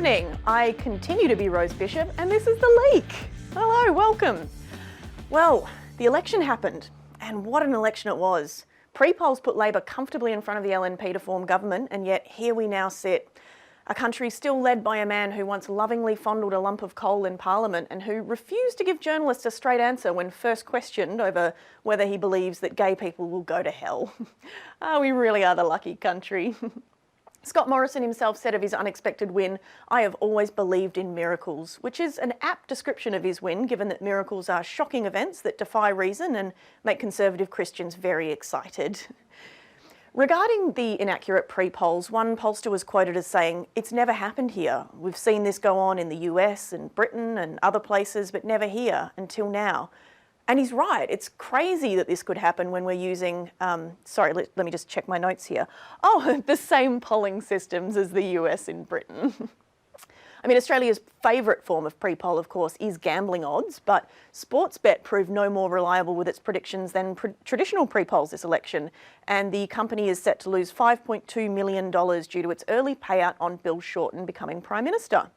evening. I continue to be Rose Bishop and this is The Leak. Hello, welcome. Well, the election happened and what an election it was. Pre-polls put Labor comfortably in front of the LNP to form government, and yet here we now sit. A country still led by a man who once lovingly fondled a lump of coal in Parliament and who refused to give journalists a straight answer when first questioned over whether he believes that gay people will go to hell. We really are the lucky country. Scott Morrison himself said of his unexpected win, "I have always believed in miracles," which is an apt description of his win, given that miracles are shocking events that defy reason and make conservative Christians very excited. Regarding the inaccurate pre-polls, one pollster was quoted as saying, "It's never happened here. We've seen this go on in the US and Britain and other places, but never here until now." And he's right. It's crazy that this could happen when we're using, let me just check my notes here. The same polling systems as the US and Britain. I mean, Australia's favourite form of pre-poll, of course, is gambling odds, but Sportsbet proved no more reliable with its predictions than traditional pre-polls this election, and the company is set to lose $5.2 million due to its early payout on Bill Shorten becoming Prime Minister.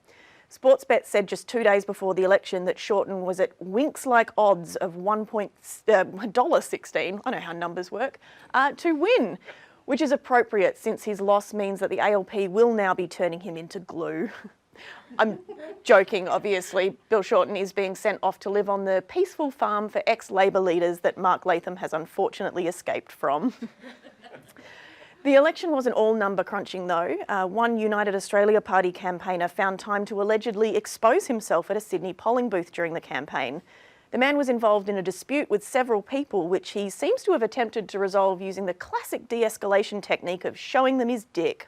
Sportsbet said just 2 days before the election that Shorten was at winx-like odds of $1.16, I know how numbers work, to win, which is appropriate since his loss means that the ALP will now be turning him into glue. I'm joking, obviously. Bill Shorten is being sent off to live on the peaceful farm for ex-Labor leaders that Mark Latham has unfortunately escaped from. The election wasn't all number crunching though. One United Australia Party campaigner found time to allegedly expose himself at a Sydney polling booth during the campaign. The man was involved in a dispute with several people, which he seems to have attempted to resolve using the classic de-escalation technique of showing them his dick.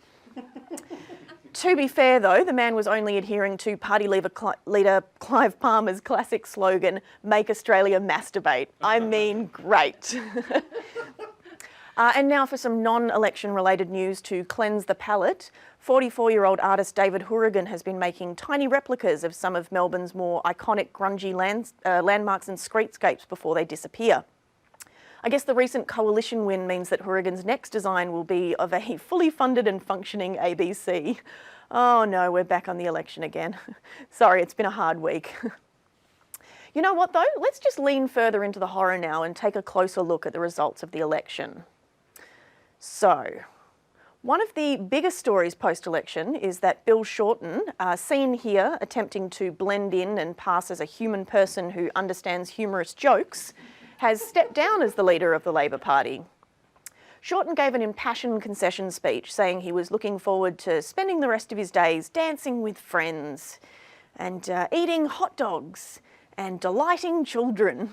To be fair though, the man was only adhering to party leader Clive Palmer's classic slogan, "Make Australia masturbate." I mean, great. And now for some non-election related news to cleanse the palate. 44-year-old artist David Hourigan has been making tiny replicas of some of Melbourne's more iconic grungy landmarks and streetscapes before they disappear. I guess the recent coalition win means that Hourigan's next design will be of a fully funded and functioning ABC. Oh no, we're back on the election again. Sorry, it's been a hard week. You know what though? Let's just lean further into the horror now and take a closer look at the results of the election. So, one of the biggest stories post-election is that Bill Shorten, seen here attempting to blend in and pass as a human person who understands humorous jokes, has stepped down as the leader of the Labor Party. Shorten gave an impassioned concession speech saying he was looking forward to spending the rest of his days dancing with friends and eating hot dogs and delighting children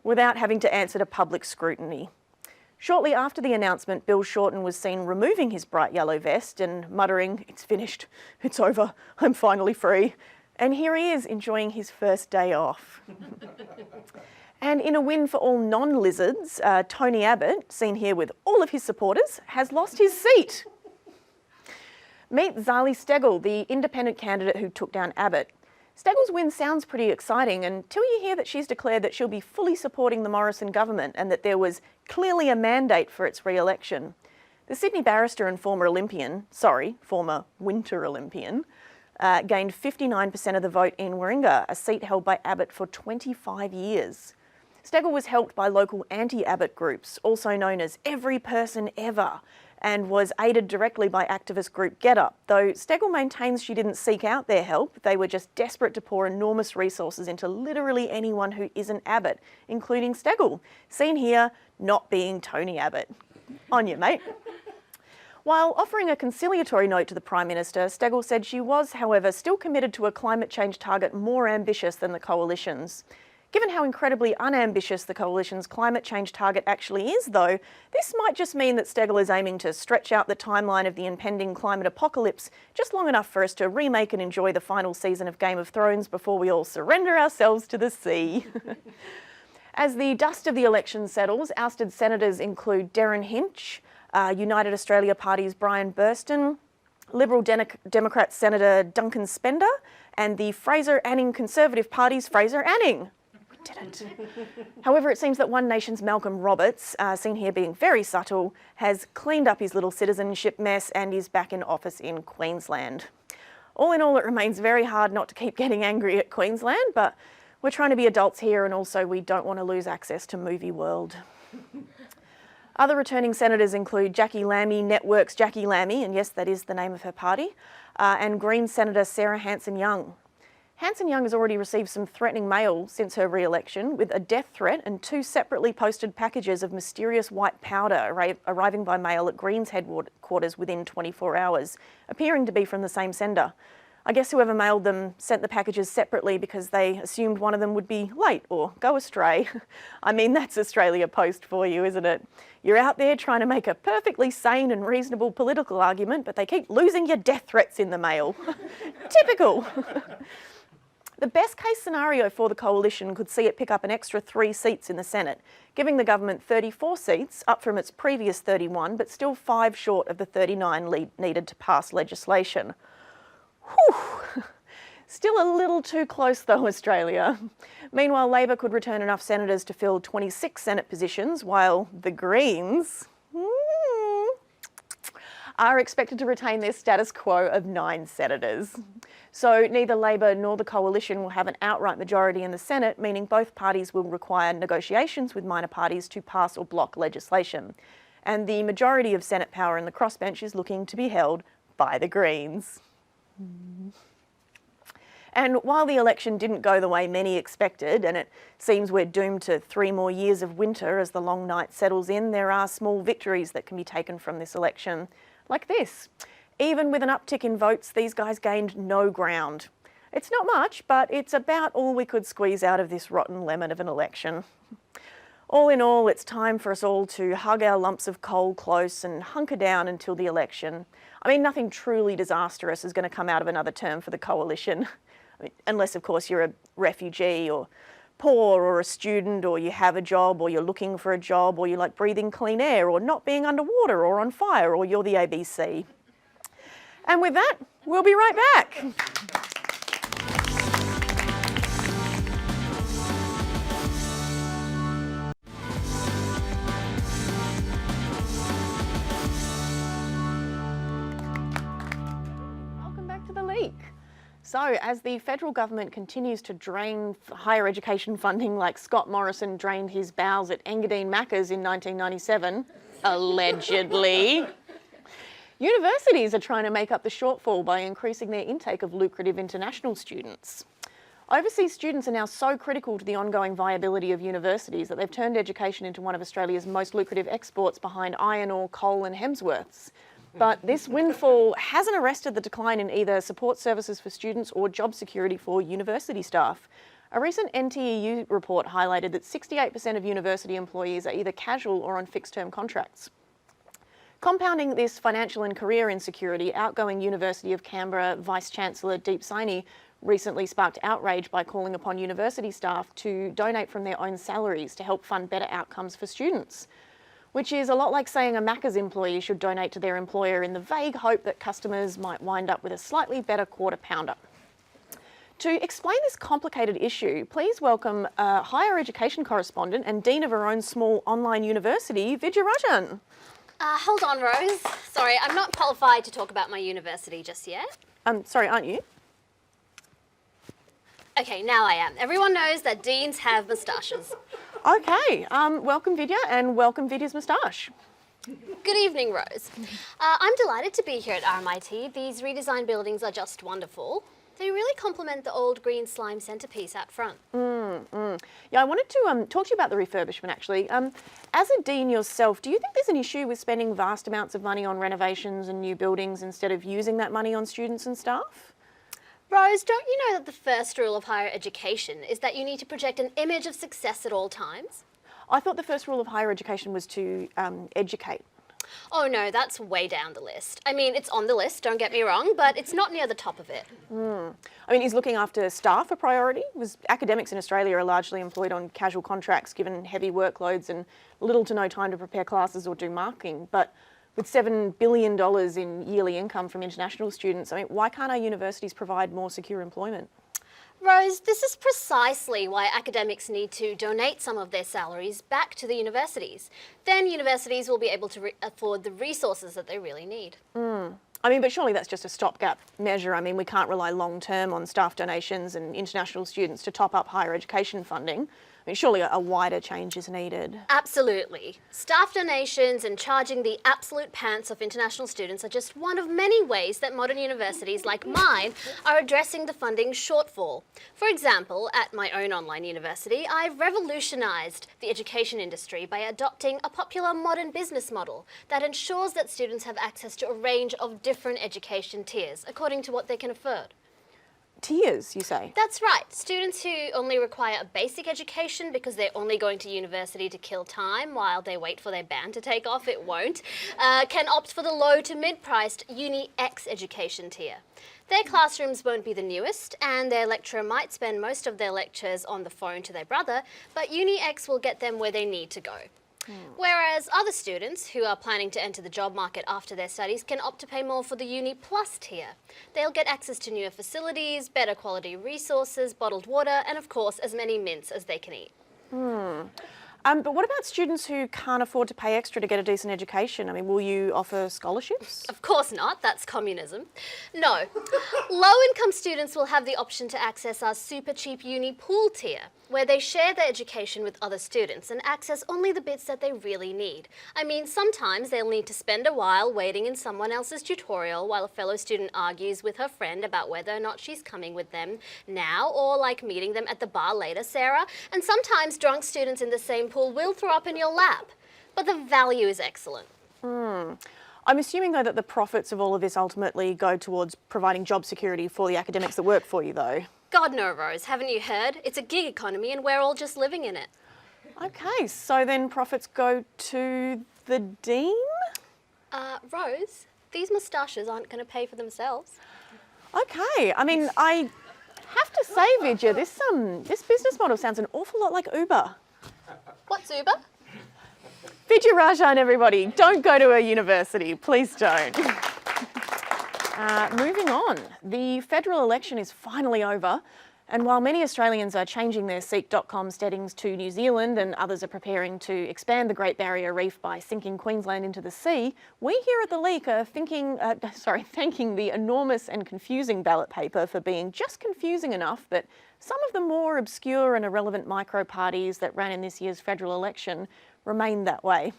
without having to answer to public scrutiny. Shortly after the announcement, Bill Shorten was seen removing his bright yellow vest and muttering, "It's finished, it's over, I'm finally free." And here he is enjoying his first day off. And in a win for all non-lizards, Tony Abbott, seen here with all of his supporters, has lost his seat. Meet Zali Steggall, the independent candidate who took down Abbott. Steggall's win sounds pretty exciting until you hear that she's declared that she'll be fully supporting the Morrison government and that there was clearly a mandate for its re-election. The Sydney barrister and former Winter Olympian, gained 59% of the vote in Warringah, a seat held by Abbott for 25 years. Steggall was helped by local anti-Abbott groups, also known as Every Person Ever, and was aided directly by activist group Get Up, though Steggall maintains she didn't seek out their help. They were just desperate to pour enormous resources into literally anyone who isn't Abbott, including Steggall, seen here not being Tony Abbott. On you, mate. While offering a conciliatory note to the Prime Minister, Steggall said she was, however, still committed to a climate change target more ambitious than the Coalition's. Given how incredibly unambitious the Coalition's climate change target actually is, though, this might just mean that Steggall is aiming to stretch out the timeline of the impending climate apocalypse just long enough for us to remake and enjoy the final season of Game of Thrones before we all surrender ourselves to the sea. As the dust of the election settles, ousted senators include Darren Hinch, United Australia Party's Brian Burston, Liberal Democrat Senator Duncan Spender, and the Fraser Anning Conservative Party's Fraser Anning. We did it. However, it seems that One Nation's Malcolm Roberts, seen here being very subtle, has cleaned up his little citizenship mess and is back in office in Queensland. All in all, it remains very hard not to keep getting angry at Queensland, but we're trying to be adults here, and also we don't want to lose access to movie world. Other returning senators include Jackie Lammy, Network's Jackie Lammy, and yes, that is the name of her party, and Green Senator Sarah Hanson-Young. Hanson-Young has already received some threatening mail since her re-election, with a death threat and 2 separately posted packages of mysterious white powder arriving by mail at Greens headquarters within 24 hours, appearing to be from the same sender. I guess whoever mailed them sent the packages separately because they assumed one of them would be late or go astray. I mean, that's Australia Post for you, isn't it? You're out there trying to make a perfectly sane and reasonable political argument, but they keep losing your death threats in the mail. Typical. The best case scenario for the coalition could see it pick up an extra 3 seats in the Senate, giving the government 34 seats, up from its previous 31, but still 5 short of the 39 needed to pass legislation. Whew. Still a little too close though, Australia. Meanwhile, Labor could return enough senators to fill 26 Senate positions, while the Greens are expected to retain their status quo of 9 senators. So neither Labor nor the coalition will have an outright majority in the Senate, meaning both parties will require negotiations with minor parties to pass or block legislation. And the majority of Senate power in the crossbench is looking to be held by the Greens. And while the election didn't go the way many expected, and it seems we're doomed to 3 more years of winter as the long night settles in, there are small victories that can be taken from this election. Like this. Even with an uptick in votes, these guys gained no ground. It's not much, but it's about all we could squeeze out of this rotten lemon of an election. All in all, it's time for us all to hug our lumps of coal close and hunker down until the election. I mean, nothing truly disastrous is going to come out of another term for the coalition. I mean, unless, of course, you're a refugee or poor or a student, or you have a job, or you're looking for a job, or you like breathing clean air, or not being underwater or on fire, or you're the ABC. And with that, we'll be right back. Welcome back to The Leak. So, as the federal government continues to drain higher education funding like Scott Morrison drained his bowels at Engadine Macca's in 1997, allegedly, universities are trying to make up the shortfall by increasing their intake of lucrative international students. Overseas students are now so critical to the ongoing viability of universities that they've turned education into one of Australia's most lucrative exports behind iron ore, coal and Hemsworths. But this windfall hasn't arrested the decline in either support services for students or job security for university staff. A recent NTEU report highlighted that 68% of university employees are either casual or on fixed-term contracts. Compounding this financial and career insecurity, outgoing University of Canberra Vice-Chancellor Deep Saini recently sparked outrage by calling upon university staff to donate from their own salaries to help fund better outcomes for students. Which is a lot like saying a Macca's employee should donate to their employer in the vague hope that customers might wind up with a slightly better quarter pounder. To explain this complicated issue, please welcome a higher education correspondent and dean of her own small online university, Vidya Rajan. Hold on, Rose. Sorry, I'm not qualified to talk about my university just yet. Sorry, aren't you? Okay, now I am. Everyone knows that deans have moustaches. Okay, welcome Vidya, and welcome Vidya's moustache. Good evening, Rose. I'm delighted to be here at RMIT. These redesigned buildings are just wonderful. They really complement the old green slime centrepiece out front. Yeah, I wanted to talk to you about the refurbishment actually. As a dean yourself, do you think there's an issue with spending vast amounts of money on renovations and new buildings instead of using that money on students and staff? Rose, don't you know that the first rule of higher education is that you need to project an image of success at all times? I thought the first rule of higher education was to educate. Oh no, that's way down the list. I mean, it's on the list, don't get me wrong, but it's not near the top of it. I mean, is looking after staff a priority? Because academics in Australia are largely employed on casual contracts given heavy workloads and little to no time to prepare classes or do marking. But with $7 billion in yearly income from international students, I mean, why can't our universities provide more secure employment? Rose, this is precisely why academics need to donate some of their salaries back to the universities. Then universities will be able to afford the resources that they really need. I mean, but surely that's just a stopgap measure. I mean, we can't rely long-term on staff donations and international students to top up higher education funding. I mean, surely a wider change is needed. Absolutely. Staff donations and charging the absolute pants of international students are just one of many ways that modern universities like mine are addressing the funding shortfall. For example, at my own online university, I've revolutionised the education industry by adopting a popular modern business model that ensures that students have access to a range of different education tiers according to what they can afford. Tiers, you say? That's right. Students who only require a basic education because they're only going to university to kill time while they wait for their band to take off, it won't, can opt for the low to mid-priced Uni X education tier. Their classrooms won't be the newest and their lecturer might spend most of their lectures on the phone to their brother, but Uni X will get them where they need to go. Whereas other students who are planning to enter the job market after their studies can opt to pay more for the Uni Plus tier. They'll get access to newer facilities, better quality resources, bottled water, and of course as many mints as they can eat. But what about students who can't afford to pay extra to get a decent education? I mean, will you offer scholarships? Of course not, that's communism. No, low-income students will have the option to access our super cheap uni pool tier, where they share their education with other students and access only the bits that they really need. I mean, sometimes they'll need to spend a while waiting in someone else's tutorial while a fellow student argues with her friend about whether or not she's coming with them now, or like meeting them at the bar later, Sarah. And sometimes drunk students in the same pool will throw up in your lap, but the value is excellent. I'm assuming, though, that the profits of all of this ultimately go towards providing job security for the academics that work for you, though. God no, Rose, haven't you heard? It's a gig economy and we're all just living in it. Okay, so then profits go to the dean? Rose, these moustaches aren't going to pay for themselves. Okay, I mean, I have to say, Vidya, this business model sounds an awful lot like Uber. What's Uber? Vidya Rajan, everybody, don't go to a university, please don't. Moving on, the federal election is finally over, and while many Australians are changing their Seek.com settings to New Zealand and others are preparing to expand the Great Barrier Reef by sinking Queensland into the sea, we here at The Leak are thanking the enormous and confusing ballot paper for being just confusing enough that some of the more obscure and irrelevant micro-parties that ran in this year's federal election remained that way.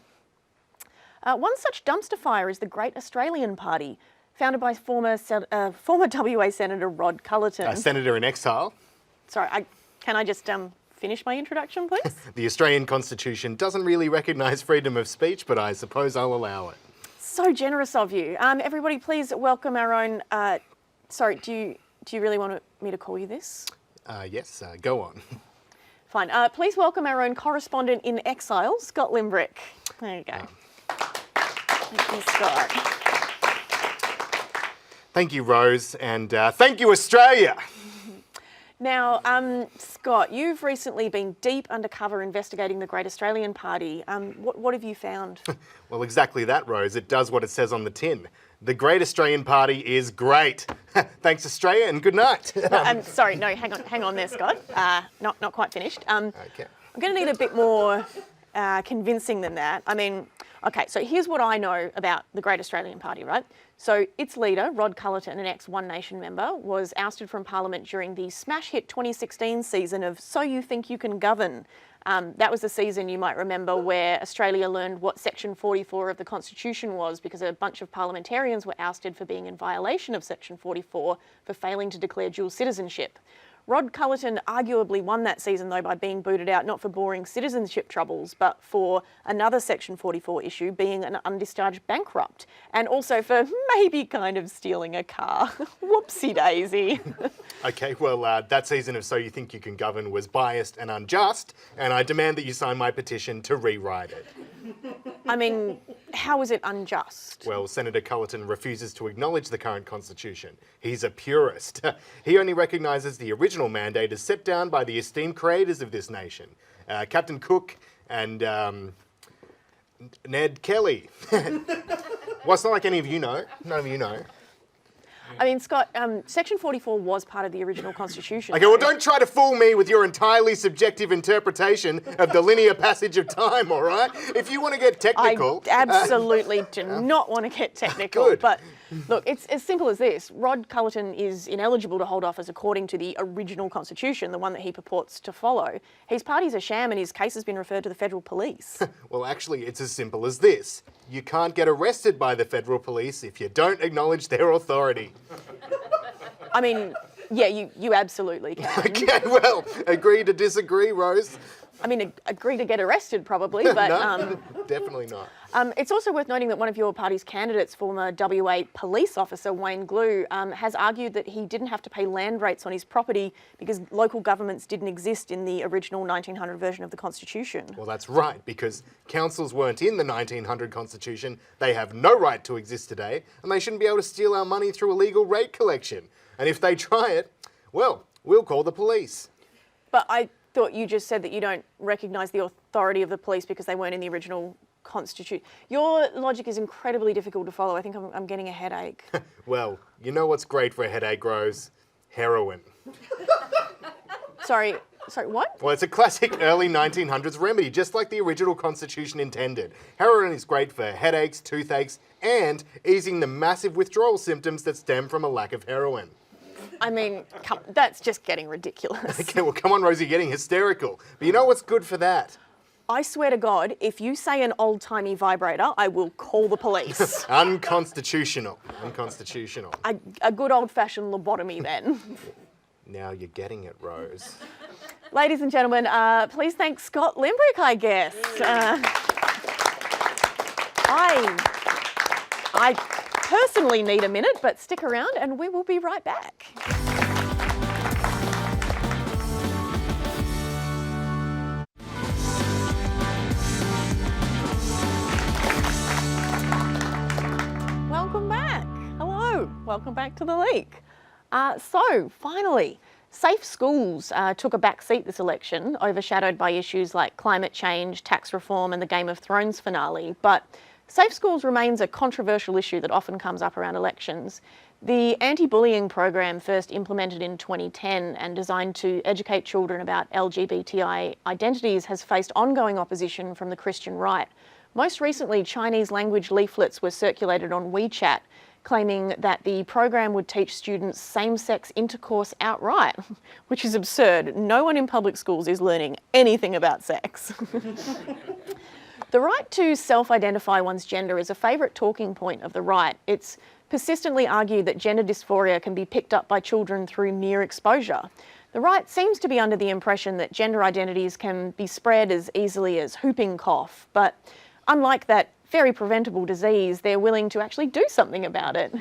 One such dumpster fire is the Great Australian Party, founded by former WA Senator Rod Cullerton. Senator in exile. Sorry, can I just finish my introduction, please? The Australian Constitution doesn't really recognise freedom of speech, but I suppose I'll allow it. So generous of you. Everybody, please welcome our own... sorry, do you really want me to call you this? Yes, go on. Fine. Please welcome our own correspondent in exile, Scott Limbrick. There you go. Thank you, Scott. Thank you, Rose, and thank you, Australia. Now, Scott, you've recently been deep undercover investigating the Great Australian Party. What have you found? Well, exactly that, Rose. It does what it says on the tin. The Great Australian Party is great. Thanks, Australia, and good night. Sorry, no, hang on there, Scott. Not quite finished. Okay. I'm going to need a bit more convincing than that. I mean, okay, so here's what I know about the Great Australian Party, right? So its leader, Rod Cullerton, an ex-One Nation member, was ousted from Parliament during the smash hit 2016 season of So You Think You Can Govern. That was the season, you might remember, where Australia learned what Section 44 of the Constitution was because a bunch of parliamentarians were ousted for being in violation of Section 44 for failing to declare dual citizenship. Rod Cullerton arguably won that season, though, by being booted out not for boring citizenship troubles, but for another Section 44 issue, being an undischarged bankrupt, and also for maybe kind of stealing a car. Whoopsie daisy. Okay, well, that season of So You Think You Can Govern was biased and unjust, and I demand that you sign my petition to rewrite it. I mean, how is it unjust? Well, Senator Cullerton refuses to acknowledge the current Constitution. He's a purist. He only recognises the original mandate as set down by the esteemed creators of this nation, Captain Cook and Ned Kelly. Well, it's not like any of you know. None of you know. I mean, Scott, Section 44 was part of the original Constitution. Okay, well, don't try to fool me with your entirely subjective interpretation of the linear passage of time, all right? If you want to get technical... I absolutely do not want to get technical, good. but Look, it's as simple as this. Rod Cullerton is ineligible to hold office according to the original constitution, the one that he purports to follow. His party's a sham and his case has been referred to the federal police. Well, actually, it's as simple as this. You can't get arrested by the federal police if you don't acknowledge their authority. I mean, yeah, you absolutely can. Okay, well, agree to disagree, Rose. I mean, agree to get arrested probably, but... No, definitely not. It's also worth noting that one of your party's candidates, former WA police officer Wayne Glue, has argued that he didn't have to pay land rates on his property because local governments didn't exist in the original 1900 version of the Constitution. Well, that's right, because councils weren't in the 1900 Constitution. They have no right to exist today, and they shouldn't be able to steal our money through illegal rate collection. And if they try it, well, we'll call the police. But I thought you just said that you don't recognise the authority of the police because they weren't in the original Constitution. Your logic is incredibly difficult to follow. I think I'm getting a headache. Well, you know what's great for a headache, Rose? Heroin. Sorry, what? Well, it's a classic early 1900s remedy, just like the original Constitution intended. Heroin is great for headaches, toothaches, and easing the massive withdrawal symptoms that stem from a lack of heroin. I mean, that's just getting ridiculous. Okay, well, come on, Rosie, you're getting hysterical. But you know what's good for that? I swear to God, if you say an old-timey vibrator, I will call the police. Unconstitutional. Unconstitutional. A good old-fashioned lobotomy then. Now you're getting it, Rose. Ladies and gentlemen, please thank Scott Limbrick, I guess. I personally need a minute, but stick around and we will be right back. Welcome back. Hello. Welcome back to the Leak. So, finally, safe schools took a back seat this election, overshadowed by issues like climate change, tax reform and the Game of Thrones finale. But safe schools remains a controversial issue that often comes up around elections. The anti-bullying program, first implemented in 2010 and designed to educate children about LGBTI identities, has faced ongoing opposition from the Christian right. Most recently, Chinese language leaflets were circulated on WeChat, claiming that the program would teach students same-sex intercourse outright, which is absurd. No one in public schools is learning anything about sex. The right to self-identify one's gender is a favourite talking point of the right. It's persistently argued that gender dysphoria can be picked up by children through mere exposure. The right seems to be under the impression that gender identities can be spread as easily as whooping cough, but unlike that very preventable disease, they're willing to actually do something about it.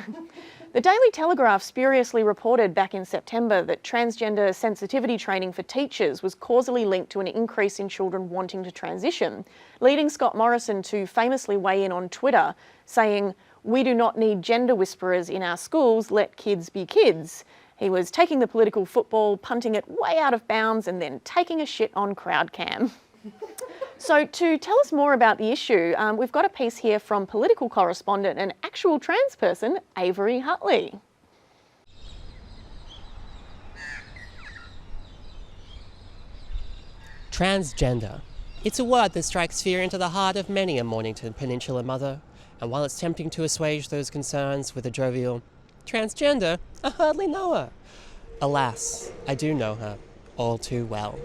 The Daily Telegraph spuriously reported back in September that transgender sensitivity training for teachers was causally linked to an increase in children wanting to transition, leading Scott Morrison to famously weigh in on Twitter, saying, "We do not need gender whisperers in our schools, let kids be kids." He was taking the political football, punting it way out of bounds and then taking a shit on crowdcam. So to tell us more about the issue, we've got a piece here from political correspondent and actual trans person, Avery Hutley. Transgender. It's a word that strikes fear into the heart of many a Mornington Peninsula mother, and while it's tempting to assuage those concerns with a jovial, "Transgender? I hardly know her." Alas, I do know her, all too well.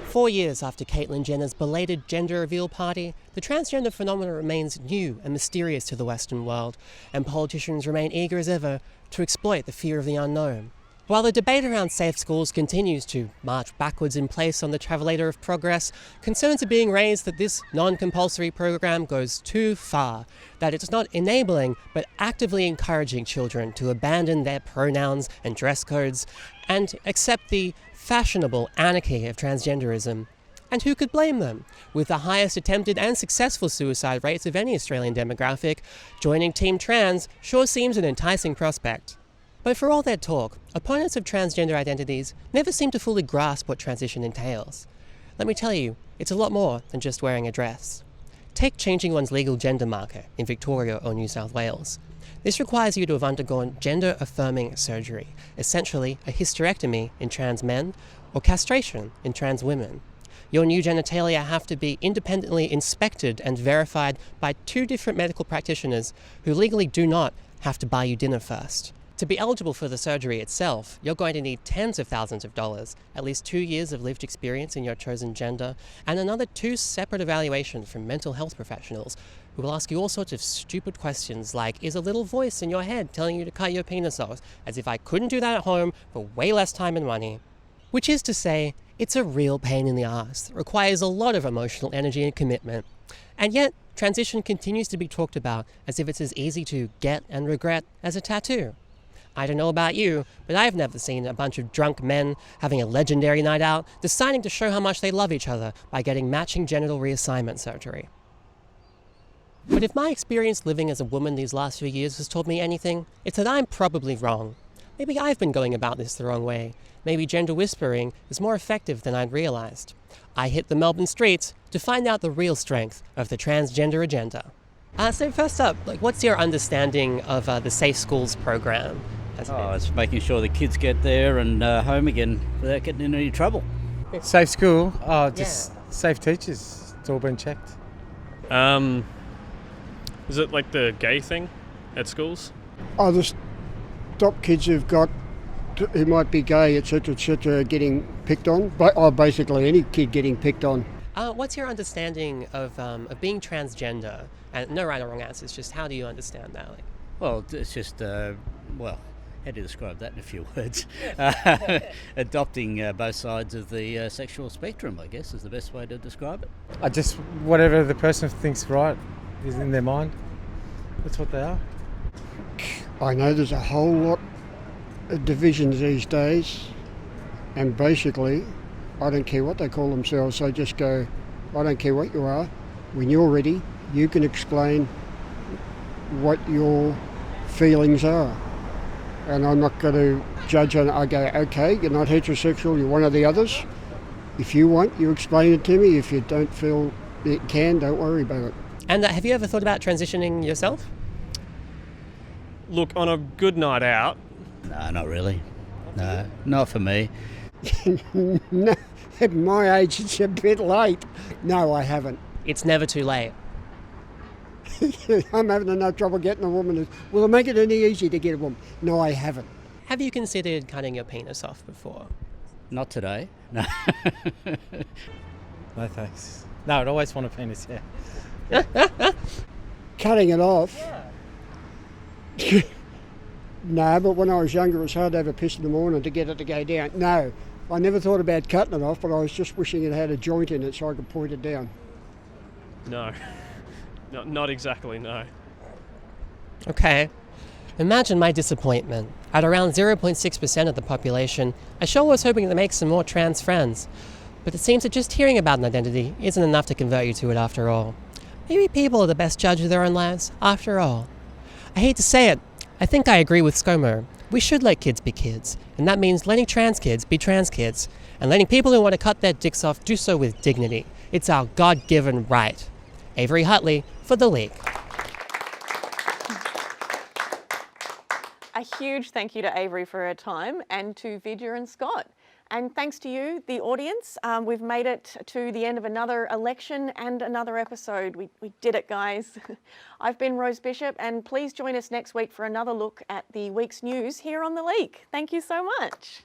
4 years after Caitlyn Jenner's belated gender reveal party, the transgender phenomenon remains new and mysterious to the Western world, and politicians remain eager as ever to exploit the fear of the unknown. While the debate around safe schools continues to march backwards in place on the travelator of progress, concerns are being raised that this non-compulsory program goes too far, that it's not enabling but actively encouraging children to abandon their pronouns and dress codes and accept the fashionable anarchy of transgenderism. And who could blame them? With the highest attempted and successful suicide rates of any Australian demographic, joining Team Trans sure seems an enticing prospect. But for all their talk, opponents of transgender identities never seem to fully grasp what transition entails. Let me tell you, it's a lot more than just wearing a dress. Take changing one's legal gender marker in Victoria or New South Wales. This requires you to have undergone gender-affirming surgery, essentially a hysterectomy in trans men or castration in trans women. Your new genitalia have to be independently inspected and verified by 2 different medical practitioners who legally do not have to buy you dinner first. To be eligible for the surgery itself, you're going to need tens of thousands of dollars, at least 2 years of lived experience in your chosen gender, and another 2 separate evaluations from mental health professionals who will ask you all sorts of stupid questions like, is a little voice in your head telling you to cut your penis off, as if I couldn't do that at home for way less time and money. Which is to say, it's a real pain in the ass that requires a lot of emotional energy and commitment. And yet, transition continues to be talked about as if it's as easy to get and regret as a tattoo. I don't know about you, but I've never seen a bunch of drunk men having a legendary night out, deciding to show how much they love each other by getting matching genital reassignment surgery. But if my experience living as a woman these last few years has taught me anything, it's that I'm probably wrong. Maybe I've been going about this the wrong way. Maybe gender whispering is more effective than I'd realized. I hit the Melbourne streets to find out the real strength of the transgender agenda. So first up, what's your understanding of the Safe Schools program? It's making sure the kids get there and home again without getting in any trouble. Safe school? Safe teachers. It's all been checked. Is it like the gay thing at schools? Just stop kids who might be gay, etc., getting picked on. Basically any kid getting picked on. What's your understanding of being transgender? And no right or wrong answers, just how do you understand that? Well, it's just, how do you describe that in a few words? Adopting both sides of the sexual spectrum, I guess, is the best way to describe it. Whatever the person thinks right is in their mind. That's what they are. I know there's a whole lot of divisions these days, and basically, I don't care what they call themselves, so just go, I don't care what you are. When you're ready, you can explain what your feelings are. And I'm not going to judge on it. I go, okay, you're not heterosexual, you're one of the others. If you want, you explain it to me. If you don't feel it can, don't worry about it. And have you ever thought about transitioning yourself? Look, on a good night out. No, not really. No, not for me. No, at my age, it's a bit late. No, I haven't. It's never too late. I'm having enough trouble getting a woman. Will it make it any easier to get a woman? No, I haven't. Have you considered cutting your penis off before? Not today, no. No thanks. No, I'd always want a penis, yeah. Cutting it off? Yeah. No, but when I was younger, it was hard to have a piss in the morning to get it to go down. No, I never thought about cutting it off, but I was just wishing it had a joint in it so I could point it down. No. Not exactly, no. Okay. Imagine my disappointment. At around 0.6% of the population, I sure was hoping to make some more trans friends. But it seems that just hearing about an identity isn't enough to convert you to it after all. Maybe people are the best judge of their own lives, after all. I hate to say it, I think I agree with ScoMo. We should let kids be kids, and that means letting trans kids be trans kids, and letting people who want to cut their dicks off do so with dignity. It's our God-given right. Avery Hutley for The League. A huge thank you to Avery for her time and to Vidya and Scott. And thanks to you, the audience. We've made it to the end of another election and another episode. We did it, guys. I've been Rose Bishop, and please join us next week for another look at the week's news here on The Leak. Thank you so much.